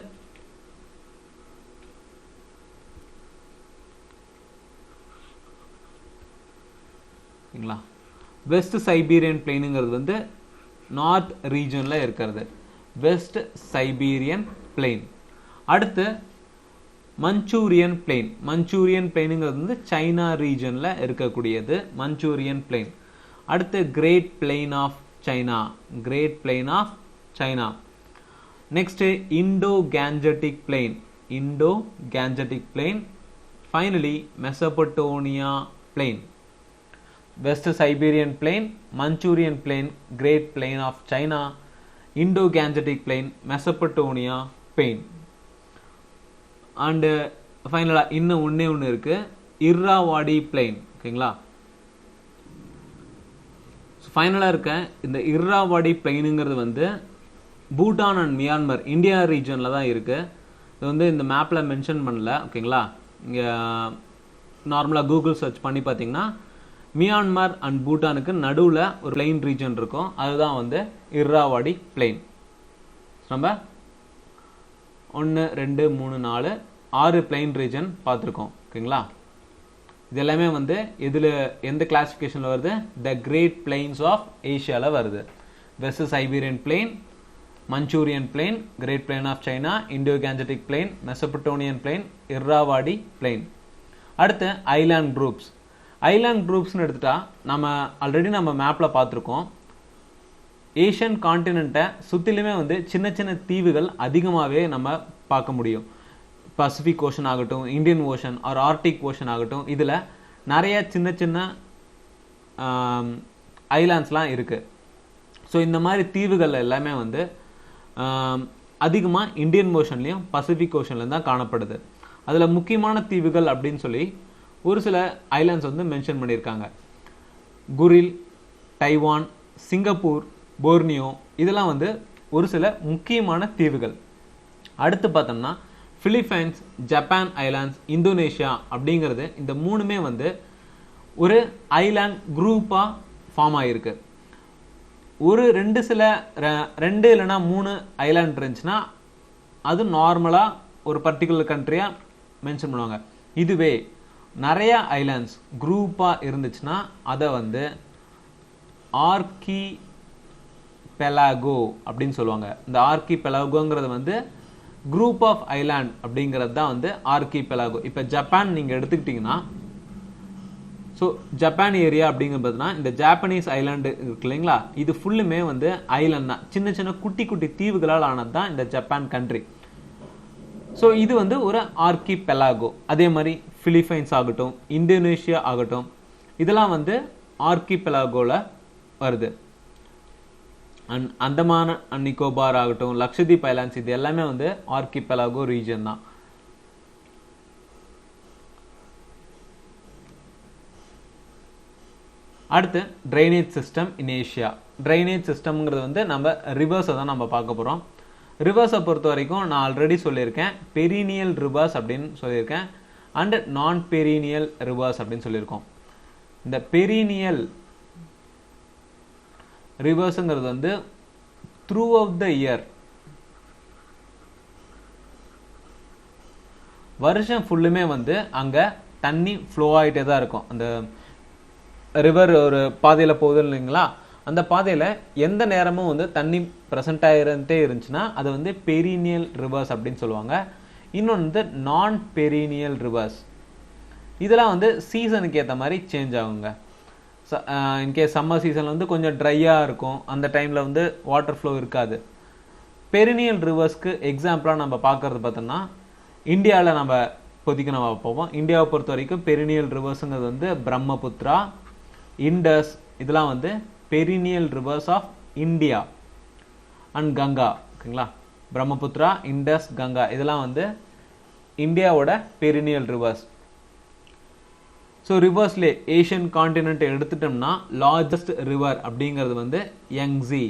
வெஸ்ட் சைபீரியன் பிளெயினுங்கிறது வந்து நார்த் ரீஜனில் இருக்கிறது. West Siberian plain. அடுத்து மஞ்சூரியன் பிளெயின். மஞ்சூரியன் பிளெயினுங்கிறது வந்து சைனா ரீஜனில் இருக்கக்கூடியது மஞ்சூரியன் பிளெயின். அடுத்து great plain of China. Great plain of China. Next Indo Gangetic plain. Indo Gangetic plain. Finally Mesopotamia plain. West Siberian plain, Manchurian plain, great plain of China, Indo Gangetic plain, Mesopotamia plain. And ஃபைனலாக இன்னும் ஒன்று இருக்குது, இர்ராவாடி பிளெயின். ஓகேங்களா. ஃபைனலாக இருக்க இந்த இர்ராவாடி பிளெயினுங்கிறது வந்து பூட்டான் அண்ட் மியான்மர் இந்தியா ரீஜனில் தான் இருக்குது. இது வந்து இந்த மேப்பில் மென்ஷன் பண்ணல. ஓகேங்களா. இங்கே நார்மலாக கூகுள் சர்ச் பண்ணி பார்த்தீங்கன்னா மியான்மர் அண்ட் பூட்டானுக்கு நடுவில் ஒரு பிளெயின் ரீஜன் இருக்கும். அதுதான் வந்து இர்ராவாடி பிளெயின். நம்ம 1 2 3 4 6 பிளெயின் ரீஜன் பார்த்துருக்கோம். ஓகேங்களா. இது எல்லாமே வந்து இதில் எந்த கிளாசிஃபிகேஷனில் வருது? த கிரேட் பிளெயின்ஸ் ஆஃப் ஏஷியாவில் வருது. West Siberian plain, Manchurian plain, great plain of China, Indo Gangetic plain, Mesopotamian plain, Irrawaddy plain. அடுத்து ஐலாண்ட் குரூப்ஸ். ஐலாண்ட் குரூப்ஸ்னு எடுத்துட்டா நம்ம ஆல்ரெடி நம்ம மேப்பில் பார்த்துருக்கோம். ஏஷியன் கான்டினென்ட்டை சுற்றிலுமே வந்து சின்ன சின்ன தீவுகள் அதிகமாகவே நம்ம பார்க்க முடியும். பசிபிக் ஓஷன் ஆகட்டும், Indian ocean or Arctic ocean ஆகட்டும், இதில் நிறைய சின்ன சின்ன ஐலாண்ட்ஸ்லாம் இருக்குது. ஸோ இந்த மாதிரி தீவுகள் எல்லாமே வந்து அதிகமாக இந்தியன் ஓஷன்லேயும் பசிபிக் ஓஷன்லேயும் தான் காணப்படுது. அதில் முக்கியமான தீவுகள் அப்படின்னு சொல்லி ஒரு சில ஐலாண்ட்ஸ் வந்து மென்ஷன் பண்ணியிருக்காங்க. குரில், டைவான், சிங்கப்பூர், போர்னியோ, இதெல்லாம் வந்து ஒரு சில முக்கியமான தீவுகள். அடுத்து பார்த்தோம்னா பிலிப்பைன்ஸ், ஜப்பான் ஐலாண்ட்ஸ், இந்தோனேஷியா அப்படிங்கிறது இந்த மூணுமே வந்து ஒரு ஐலாண்ட் குரூப்பாக ஃபார்ம் ஆகிருக்கு. ஒரு ரெண்டு இல்லைனா 3 ஐலாண்ட் இருந்துச்சுன்னா அது நார்மலாக ஒரு பர்டிகுலர் கண்ட்ரியாக மென்ஷன் பண்ணுவாங்க. இதுவே நிறைய ஐலாண்ட்ஸ் குரூப்பாக இருந்துச்சுன்னா அதை வந்து ஆர்கி பெலாகோ அப்படின்னு சொல்லுவாங்க. இந்த ஆர்கி பெலாகோங்கிறது வந்து குரூப் ஆஃப் ஐலாண்ட் அப்படிங்கிறது தான் வந்து ஆர்கி பெலாகோ. இப்போ ஜப்பான் நீங்கள் எடுத்துக்கிட்டிங்கன்னா, ஸோ ஜப்பான் ஏரியா அப்படிங்கிறதுனா இந்த ஜாப்பனீஸ் ஐலாண்டு இருக்கு இல்லைங்களா, இது ஃபுல்லுமே வந்து ஐலாண்ட் தான், சின்ன சின்ன குட்டி குட்டி தீவுகளால் ஆனது தான் இந்த ஜப்பான் கண்ட்ரி. ஸோ இது வந்து ஒரு ஆர்கி பெலாகோ. அதே மாதிரி பிலிப்பைன்ஸ் ஆகட்டும், இந்தோனேஷியா ஆகட்டும், இதெல்லாம் வந்து ஆர்கி பெலாகோவில் வருது. அந்தமான் நிக்கோபார் ஆகட்டும், லக்ஷதீப் ஐலாண்ட்ஸ், இது எல்லாமே வந்து ஆர்கி பெலாகோ ரீஜன் தான். அடுத்து drainage system in Asia. Drainage சிஸ்டம்ங்கிறது வந்து நம்ம ரிவர்ஸை தான் நம்ம பார்க்க போகிறோம். ரிவர்ஸை பொறுத்த வரைக்கும் நான் ஆல்ரெடி சொல்லியிருக்கேன், பெரினியல் ரிவர்ஸ் அப்படின்னு சொல்லியிருக்கேன், அண்ட் நான் பெரினியல் ரிவர்ஸ் அப்படின்னு சொல்லியிருக்கோம். இந்த பெரினியல் ரிவர்ஸுங்கிறது வந்து த்ரூ அவுட் த இயர், வருஷம் ஃபுல்லுமே வந்து அங்கே தண்ணி ஃப்ளோ ஆகிட்டே தான் இருக்கும். அந்த ரிவர் ஒரு பாதையில் போகுது இல்லைங்களா, அந்த பாதையில் எந்த நேரமும் வந்து தண்ணி ப்ரெசென்ட் ஆகிட்டே இருந்துச்சுன்னா அது வந்து பெரினியல் ரிவர்ஸ் அப்படின்னு சொல்லுவாங்க. இன்னொன்று வந்து நான் பெரினியல் ரிவர்ஸ். இதெல்லாம் வந்து சீசனுக்கு ஏற்ற மாதிரி சேஞ்ச் ஆகுங்க. இன்கேஸ் சம்மர் சீசனில் வந்து கொஞ்சம் ட்ரையாக இருக்கும், அந்த டைமில் வந்து வாட்டர் ஃப்ளோ இருக்காது. பெரினியல் ரிவர்ஸ்க்கு எக்ஸாம்பிளாக நம்ம பார்க்குறது பார்த்தோம்னா இந்தியாவில் நம்ம இப்போதைக்கு நம்ம பார்ப்போம். இந்தியாவை பொறுத்த வரைக்கும் பெரினியல் ரிவர்ஸுங்கிறது வந்து பிரம்மபுத்திரா, இண்டஸ், இதெல்லாம் வந்து perennial rivers of India. And Ganga, ஓகேங்களா, பிரம்மபுத்திரா, இண்டஸ், கங்கா, இதெல்லாம் வந்து இந்தியாவோட பெரினியல் ரிவர்ஸ். ஸோ ரிவர்ஸ்லே ஏஷியன் கான்டினென்ட் எடுத்துட்டோம்னா லார்ஜஸ்ட் ரிவர் அப்படிங்கிறது வந்து யங்ஸி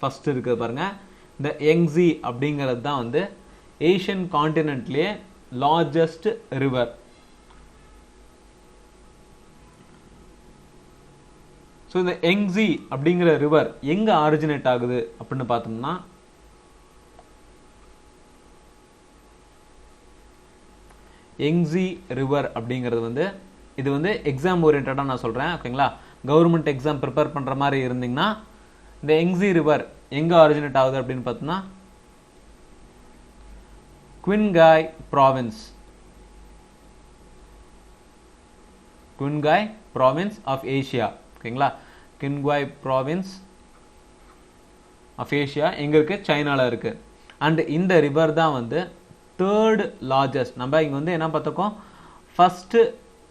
ஃபர்ஸ்ட் இருக்குது பாருங்க. இந்த யங்ஸி அப்படிங்கிறது தான் வந்து ஏஷியன் கான்டினென்ட்லேயே லார்ஜஸ்ட் ரிவர். ஸோ இந்த யங்ஸி அப்படிங்கிற ரிவர் எங்கே ஆரிஜினேட் ஆகுது அப்படின்னு பார்த்தோம்னா, யங்ஸி ரிவர் அப்படிங்கிறது வந்து இது வந்து எக்ஸாம் ஓரியன்டாக நான் சொல்கிறேன், ஓகேங்களா. கவர்மெண்ட் எக்ஸாம் ப்ரிப்பேர் பண்ணுற மாதிரி இருந்தீங்கன்னா இந்த யங்ஸி ரிவர் எங்கே ஆரிஜினேட் ஆகுது அப்படின்னு பார்த்தோம்னா குவின்காய் ப்ராவின்ஸ், குவின்காய் ப்ராவின்ஸ் ஆஃப் ஏஷியா, ஓகேங்களா. குவின்காய் ப்ராவின்ஸ் ஆஃப் ஏஷியா எங்கே இருக்குது? சைனாவில் இருக்குது. அண்ட் இந்த ரிவர் தான் வந்து தேர்ட் லார்ஜஸ்ட். நம்ம இங்கே வந்து என்ன பார்த்துருக்கோம், ஃபஸ்ட்டு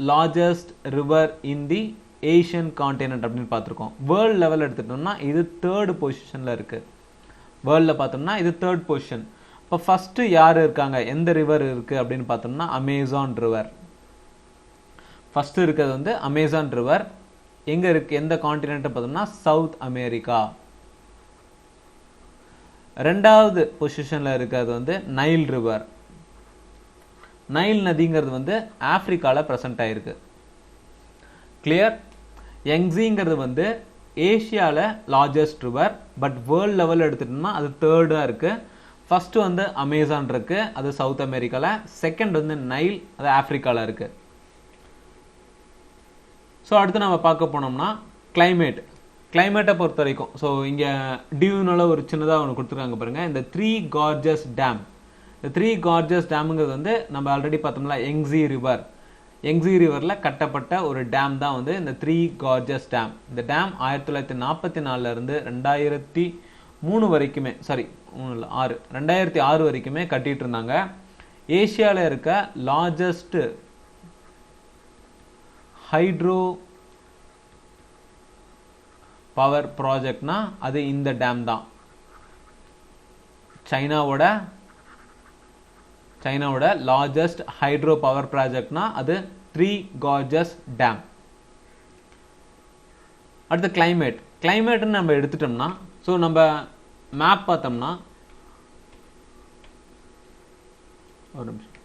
லார்ஜஸ்ட் ரிவர் இன் தி ஏஷியன் கான்டினென்ட் அப்படின்னு பார்த்துருக்கோம். வேர்ல்டு லெவல் எடுத்துட்டோம்னா இது தேர்ட் பொசிஷனில் இருக்குது. வேர்ல்டில் பார்த்தோம்னா இது தேர்ட் பொசிஷன். இப்போ ஃபஸ்ட்டு யார் இருக்காங்க, எந்த ரிவர் இருக்குது அப்படின்னு பார்த்தோம்னா அமேசான் ரிவர். ஃபஸ்ட்டு இருக்கிறது வந்து அமேசான் ரிவர். எங்கே இருக்குது, எந்த கான்டினென்ட்டை பார்த்தோம்னா சவுத் அமெரிக்கா. ரெண்டாவது பொசிஷனில் இருக்கிறது வந்து நைல் ரிவர். நைல் நதிங்கிறது வந்து ஆப்பிரிக்காவில் ப்ரெசென்ட் ஆகிருக்கு. கிளியர். யங்ஸிங்கிறது வந்து ஏஷியாவில் largest river, but world level எடுத்துட்டோம்னா அது தேர்டாக இருக்குது. ஃபஸ்ட்டு வந்து அமேசான் இருக்குது, அது சவுத் அமெரிக்காவில். செகண்ட் வந்து நைல், அது ஆப்பிரிக்காவில் இருக்குது. ஸோ அடுத்து நம்ம பார்க்க போனோம்னா கிளைமேட்டை பொறுத்த வரைக்கும், ஸோ இங்கே டியூனால ஒரு சின்னதாக ஒன்று கொடுத்துருக்காங்க பாருங்கள், இந்த 3 கார்ஜஸ் டேம். இந்த 3 கார்ஜஸ் டேமுங்கிறது வந்து நம்ம ஆல்ரெடி பார்த்தோம்னா யங்ஸி ரிவர். யங்ஸி ரிவரில் கட்டப்பட்ட ஒரு டேம் தான் வந்து இந்த த்ரீ கார்ஜஸ் டேம். இந்த டேம் 1944 இருந்து 2003 வரைக்குமே 2006 வரைக்குமே கட்டிட்டு இருந்தாங்க. ஏசியாவில் இருக்க லார்ஜஸ்ட் ஹைட்ரோ பவர் ப்ராஜெக்ட்னா அது இந்த டேம் தான். சைனாவோட லார்ஜஸ்ட் ஹைட்ரோ பவர் ப்ராஜெக்ட்னா அது த்ரீ கார்ஜஸ் டேம். அடுத்து கிளைமேட்னு நம்ம எடுத்துட்டோம்னா, ஸோ நம்ம மேப் பார்த்தோம்னா ஒரு நிமிஷம்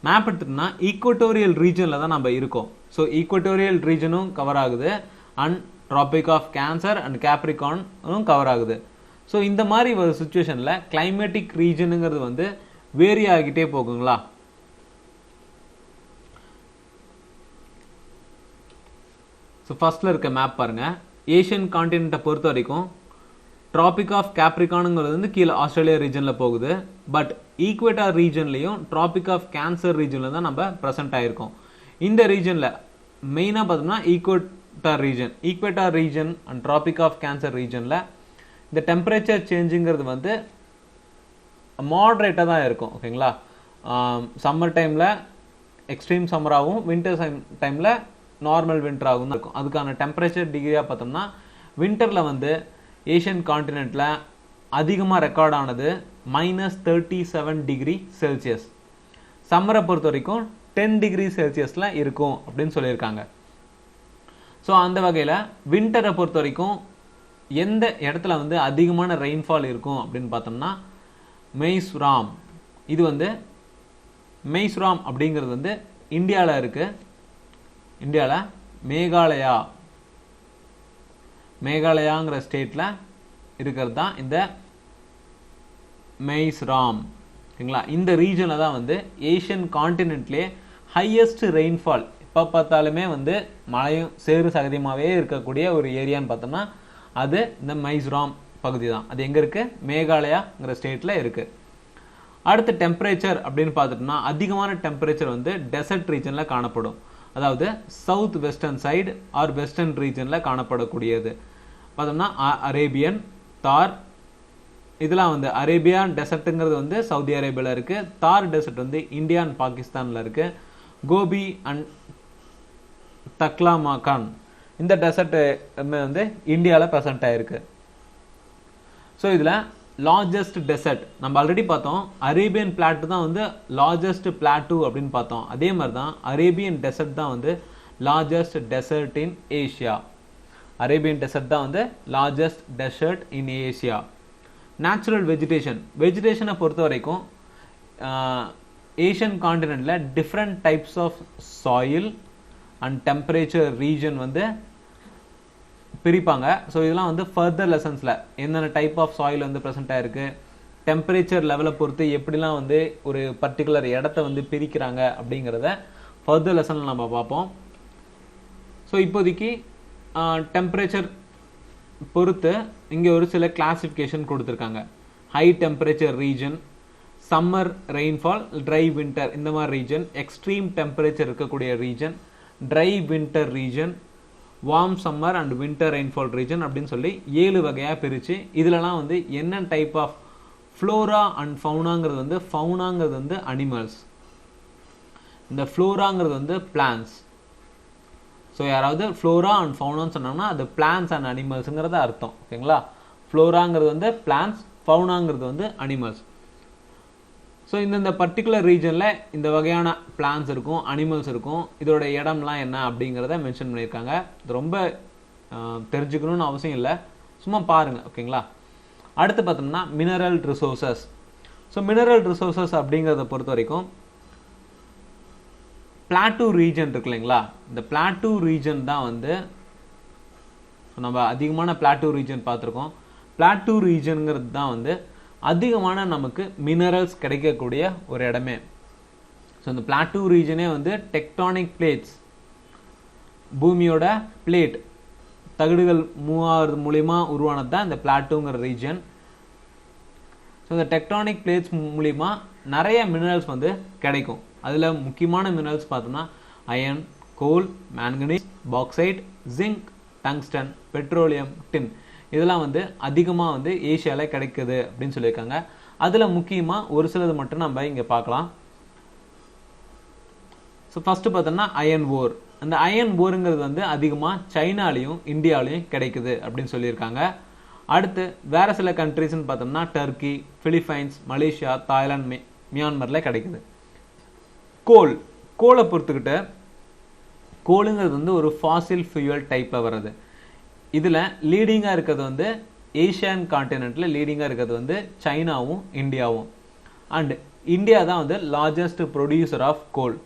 மேப் எடுத்துட்டோம்னா ஈக்குவட்டோரியல் ரீஜனில் தான் நம்ம இருக்கோம். ஸோ ஈக்குவட்டோரியல் ரீஜனும் கவர் ஆகுது and tropic of cancer and கேப்ரிகானும் கவர் ஆகுது. ஸோ இந்த மாதிரி ஒரு சுச்சுவேஷனில் கிளைமேட்டிக் ரீஜனுங்கிறது வந்து வேரி ஆகிட்டே போகுங்களா. ஸோ ஃபர்ஸ்ட்ல இருக்க மேப் பாருங்க. ஏஷியன் கான்டினென்ட்டை பொறுத்த வரைக்கும் ட்ராபிக் ஆஃப் கேப்ரிகானுங்கிறது வந்து கீழே ஆஸ்திரேலியா ரீஜனில் போகுது. பட் ஈக்குவேட்டார் ரீஜன்லையும் ட்ராபிக் ஆஃப் கேன்சர் ரீஜனில் தான் நம்ம ப்ரெசென்ட் ஆகிருக்கோம். இந்த ரீஜனில் மெயினாக பார்த்தோம்னா equator region and tropic of cancer ரீஜனில் இந்த டெம்பரேச்சர் சேஞ்சுங்கிறது வந்து மாடரேட்டாக தான் இருக்கும். ஓகேங்களா. சம்மர் டைமில் எக்ஸ்ட்ரீம் சம்மராகவும் வின்டர் டைமில் நார்மல் வின்டராகவும் தான் இருக்கும். அதுக்கான டெம்பரேச்சர் டிகிரியாக பார்த்தோம்னா வின்டரில் வந்து ஏஷியன் கான்டினென்ட்டில் அதிகமாக ரெக்கார்ட் ஆனது -37 டிகிரி செல்சியஸ். சம்மரை பொறுத்த வரைக்கும் 10 டிகிரி செல்சியஸில் இருக்கும் அப்படின்னு சொல்லியிருக்காங்க. ஸோ அந்த வகையில் வின்டரை பொறுத்த வரைக்கும் எந்த இடத்துல வந்து அதிகமான ரெயின்ஃபால் இருக்கும் அப்படின்னு பார்த்தோம்னா மெய்ஸ்ராம். இது வந்து மெய்ஸ்ராம் அப்படிங்கிறது வந்து இந்தியாவில் இருக்கு. இந்தியாவில் மேகாலயாங்கிற ஸ்டேட்டில் இருக்கிறது தான் இந்த மெய்ஸ்ராம். ஓகேங்களா. இந்த ரீஜனில் தான் வந்து ஏஷியன் கான்டினென்ட்லேயே ஹையஸ்ட் ரெயின்ஃபால், எப்போ பார்த்தாலுமே வந்து மழையும் சேறு சகதியமாகவே இருக்கக்கூடிய ஒரு ஏரியான்னு பார்த்தோம்னா அது இந்த மைஸ்ராம் பகுதி தான். அது எங்கே இருக்குது? மேகாலயாங்கிற ஸ்டேட்டில் இருக்குது. அடுத்த டெம்பரேச்சர் அப்படின்னு பார்த்துட்டோம்னா அதிகமான டெம்பரேச்சர் வந்து டெசர்ட் ரீஜனில் காணப்படும். அதாவது south western side R western ரீஜனில் காணப்படக்கூடியது பார்த்தோம்னா அரேபியன், தார், இதெல்லாம் வந்து அரேபியன் டெசர்ட்டுங்கிறது வந்து சவுதி அரேபியாவில் இருக்குது. தார் டெசர்ட் வந்து இந்தியா அண்ட் பாகிஸ்தானில் இருக்குது. கோபி அண்ட் தக்லாமாகான் இந்த டெசர்ட் வந்து இந்தியாவில் ப்ரெசென்ட் ஆயிருக்கு. ஸோ இதில் லார்ஜஸ்ட் டெசர்ட் நம்ம ஆல்ரெடி பார்த்தோம். அரேபியன் பிளாட்டு தான் வந்து லார்ஜஸ்ட் பிளாட்டூ அப்படின்னு பார்த்தோம். அதே மாதிரி தான் அரேபியன் டெசர்ட் தான் வந்து largest desert in Asia. Arabian desert தான் வந்து largest desert in Asia. Natural வெஜிடேஷனை பொறுத்த வரைக்கும் ஏஷியன் கான்டினென்ட்டில் different types of soil and temperature region வந்து பிரிப்பாங்க. ஸோ இதெல்லாம் வந்து ஃபர்தர் லெசன்ஸில் என்னென்ன டைப் ஆஃப் சாயில் வந்து ப்ரெசென்ட் ஆயிருக்கு, டெம்பரேச்சர் லெவலை பொறுத்து எப்படிலாம் வந்து ஒரு பர்டிகுலர் இடத்த வந்து பிரிக்கிறாங்க அப்படிங்கிறத ஃபர்தர் லெசனில் நம்ம பார்ப்போம். ஸோ இப்போதைக்கு டெம்பரேச்சர் பொறுத்து இங்கே ஒரு சில கிளாசிஃபிகேஷன் கொடுத்துருக்காங்க. High temperature region, summer rainfall, try winter இந்த மாதிரி ரீஜன், எக்ஸ்ட்ரீம் டெம்பரேச்சர் இருக்கக்கூடிய region, try winter region, warm summer and winter rainfall region அப்படின்னு சொல்லி 7 வகையாக பிரித்து இதிலலாம் வந்து என்ன டைப் ஆஃப் ஃப்ளோரா அண்ட் ஃபவுனாங்கிறது வந்து அனிமல்ஸ், இந்த ஃப்ளோராங்கிறது வந்து பிளான்ஸ். ஸோ யாராவது ஃப்ளோரா அண்ட் ஃபவுனான்னு சொன்னாங்கன்னா அது பிளான்ஸ் அண்ட் அனிமல்ஸுங்கிறத அர்த்தம். ஓகேங்களா. ஃப்ளோராங்கிறது வந்து பிளான்ஸ், ஃபவுனாங்கிறது வந்து அனிமல்ஸ். ஸோ இந்த பர்டிகுலர் ரீஜனில் இந்த வகையான பிளான்ஸ் இருக்கும், அனிமல்ஸ் இருக்கும். இதோட இடம்லாம் என்ன அப்படிங்கிறத மென்ஷன் பண்ணியிருக்காங்க. இது ரொம்ப தெரிஞ்சுக்கணும்னு அவசியம் இல்லை, சும்மா பாருங்கள். ஓகேங்களா. அடுத்து பார்த்தோம்னா mineral resources. So mineral resources அப்படிங்கிறத பொறுத்த வரைக்கும் பிளாட்டூ ரீஜன் இருக்கு இல்லைங்களா. இந்த பிளாட்டூ ரீஜன் தான் வந்து நம்ம அதிகமான பிளாட்டூ ரீஜன் பார்த்துருக்கோம். பிளாட்டூ ரீஜனுங்கிறது தான் வந்து அதிகமான நமக்கு மினரல்ஸ் கிடைக்கக்கூடிய ஒரு இடமே. ஸோ இந்த பிளாட்டூ ரீஜனே வந்து டெக்டானிக் பிளேட்ஸ், பூமியோட பிளேட் தகடுகள் மூவாவது மூலிமா உருவானது தான் இந்த பிளாட்டூங்கிற ரீஜன். ஸோ இந்த டெக்டானிக் பிளேட்ஸ் மூலிமா நிறைய மினரல்ஸ் வந்து கிடைக்கும். அதில் முக்கியமான மினரல்ஸ் பார்த்தோம்னா iron, coal, manganese, bauxite, zinc, tungsten, petroleum, tin இதெல்லாம் வந்து அதிகமாக வந்து ஏஷியாவில் கிடைக்குது அப்படின்னு சொல்லியிருக்காங்க. அதில் முக்கியமாக ஒரு சிலது மட்டும் நம்ம இங்கே பார்க்கலாம். ஸோ ஃபஸ்ட்டு பார்த்தோம்னா அயன் ஓர். அந்த அயன் ஓருங்கிறது வந்து அதிகமாக சைனாலையும் இந்தியாவிலையும் கிடைக்குது அப்படின்னு சொல்லியிருக்காங்க. அடுத்து வேற சில கண்ட்ரிஸ்ன்னு பார்த்தோம்னா டர்க்கி, பிலிப்பைன்ஸ், மலேசியா, தாய்லாந்து, மியான்மரில் கிடைக்குது. கோலை பொறுத்துக்கிட்ட கோலுங்கிறது வந்து ஒரு ஃபாசில் ஃபியூயல் டைப்பில் வர்றது. இதில் லீடிங்காக இருக்கிறது வந்து ஏஷியன் கான்டினென்ட்டில் லீடிங்காக இருக்கிறது வந்து சைனாவும் இந்தியாவும். அண்ட் இந்தியா தான் வந்து லார்ஜஸ்ட் ப்ரொடியூசர் ஆஃப் கோல்.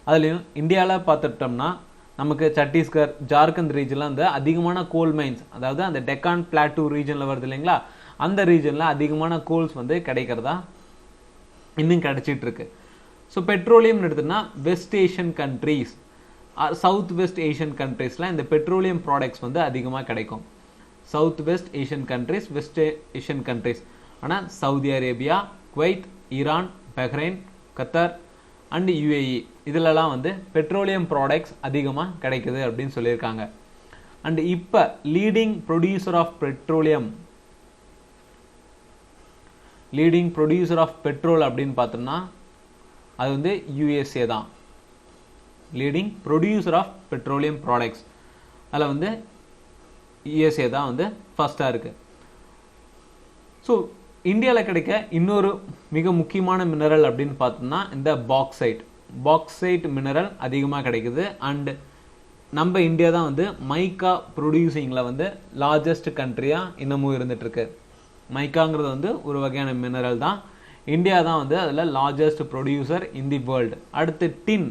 அதுலேயும் இந்தியாவில் பார்த்துட்டோம்னா நமக்கு சத்தீஸ்கர், ஜார்க்கண்ட் ரீஜன்லாம் வந்து அதிகமான கோல் மைன்ஸ், அதாவது அந்த டெக்கான் பிளாட்டூ ரீஜனில் வருது இல்லைங்களா, அந்த ரீஜனில் அதிகமான கோல்ஸ் வந்து கிடைக்கிறதா இன்னும் கிடைச்சிட்டு இருக்கு. ஸோ பெட்ரோலியம் எடுத்தோம்னா west Asian countries, south west Asian கண்ட்ரீஸ்லாம் இந்த பெட்ரோலியம் ப்ராடக்ட்ஸ் வந்து அதிகமாக கிடைக்கும். South west Asian countries, west Asian countries ஆனால் Saudi Arabia, Kuwait, Iran, Bahrain, Qatar and UAE இதிலலாம் வந்து பெட்ரோலியம் ப்ராடக்ட்ஸ் அதிகமாக கிடைக்குது அப்படின்னு சொல்லியிருக்காங்க. அண்ட் இப்போ லீடிங் ப்ரொடியூசர் ஆஃப் பெட்ரோல் அப்படின்னு பார்த்தோம்னா அது வந்து யுஎஸ்ஏ தான். Leading producer of petroleum products அதில் வந்து யுஎஸ்ஏ தான் வந்து ஃபர்ஸ்டாக இருக்குது. ஸோ இந்தியாவில் கிடைக்க இன்னொரு மிக முக்கியமான மினரல் அப்படின்னு பார்த்தோம்னா இந்த பாக்சைட் மினரல் அதிகமாக கிடைக்குது. அண்ட் நம்ம இந்தியா தான் வந்து மைக்கா ப்ரொடியூசிங்கில் வந்து லார்ஜஸ்ட் கண்ட்ரியாக இன்னமும் இருந்துகிட்ருக்கு. மைக்காங்கிறது வந்து ஒரு வகையான மினரல் தான். இந்தியா தான் வந்து அதில் largest producer in the world. அடுத்து டின்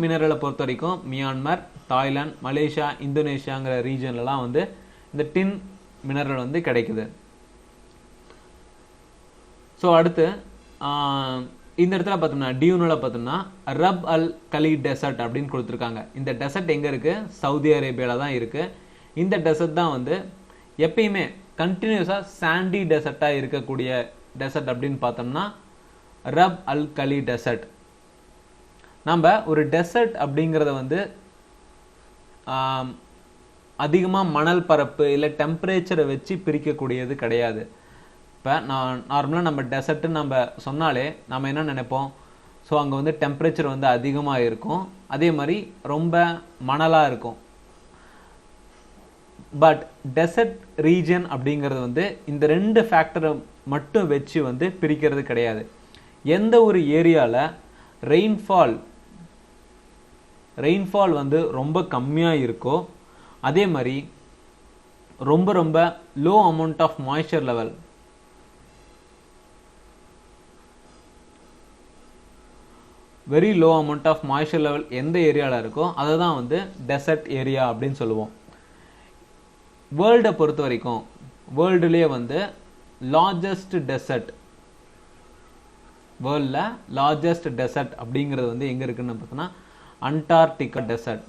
மினரலை பொறுத்த வரைக்கும் மியான்மர், தாய்லாந்து, மலேசியா, இந்தோனேஷியாங்கிற ரீஜன்லலாம் வந்து இந்த டின் மினரல் வந்து கிடைக்குது. ஸோ அடுத்து இந்த இடத்துல பார்த்தோம்னா டியூனில் பார்த்தோம்னா ரப் அல் கலி டெசர்ட் அப்படின்னு கொடுத்துருக்காங்க. இந்த டெசர்ட் எங்கே இருக்குது? சவுதி அரேபியாவில் தான் இருக்குது. இந்த டெசர்ட் தான் வந்து எப்பயுமே கண்டினியூஸாக சாண்டி டெசர்ட்டாக இருக்கக்கூடிய டெசர்ட் அப்படின்னு பார்த்தோம்னா ரப் அல் கலி டெசர்ட். நம்ம ஒரு டெசர்ட் அப்படிங்கிறத வந்து அதிகமாக மணல் பரப்பு இல்லை டெம்பரேச்சரை வச்சு பிரிக்கக்கூடியது கிடையாது. இப்போ நார்மலாக நம்ம டெசர்ட்டுன்னு நம்ம சொன்னாலே நம்ம என்ன நினைப்போம்? ஸோ அங்கே வந்து டெம்பரேச்சர் வந்து அதிகமாக இருக்கும், அதே மாதிரி ரொம்ப மணலாக இருக்கும். பட் டெசர்ட் ரீஜன் அப்படிங்கிறது வந்து இந்த ரெண்டு ஃபேக்டரை மட்டும் வச்சு வந்து பிரிக்கிறது கிடையாது. எந்த ஒரு ஏரியாவில் ரெயின்ஃபால் வந்து ரொம்ப கம்மியாக இருக்கோ, அதே மாதிரி ரொம்ப low amount of moisture level, very low amount of moisture level எந்த ஏரியாவில் இருக்கோ அதை தான் வந்து டெசர்ட் ஏரியா அப்படின்னு சொல்லுவோம். வேர்ல்டை பொறுத்த வரைக்கும் வேர்ல்டுலேயே வந்து வேர்ல்டில் லார்ஜஸ்ட் டெசர்ட் அப்படிங்கிறது வந்து எங்கே இருக்குன்னு பார்த்தோன்னா அண்டார்டிகா டெசர்ட்.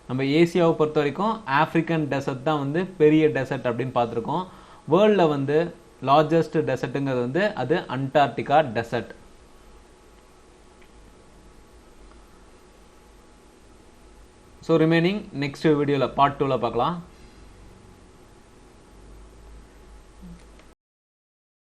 நம்ம ஏசியாவை பொறுத்த வரைக்கும் ஆப்பிரிக்கன் டெசர்ட் தான் வந்து பெரிய டெசர்ட் அப்படின்னு பார்த்துருக்கோம். வேர்ல்டில் வந்து லார்ஜஸ்ட் டெசர்ட்டுங்கிறது வந்து அது Antarctica desert. So remaining next வீடியோவில் பார்ட் 2ல் பார்க்கலாம்.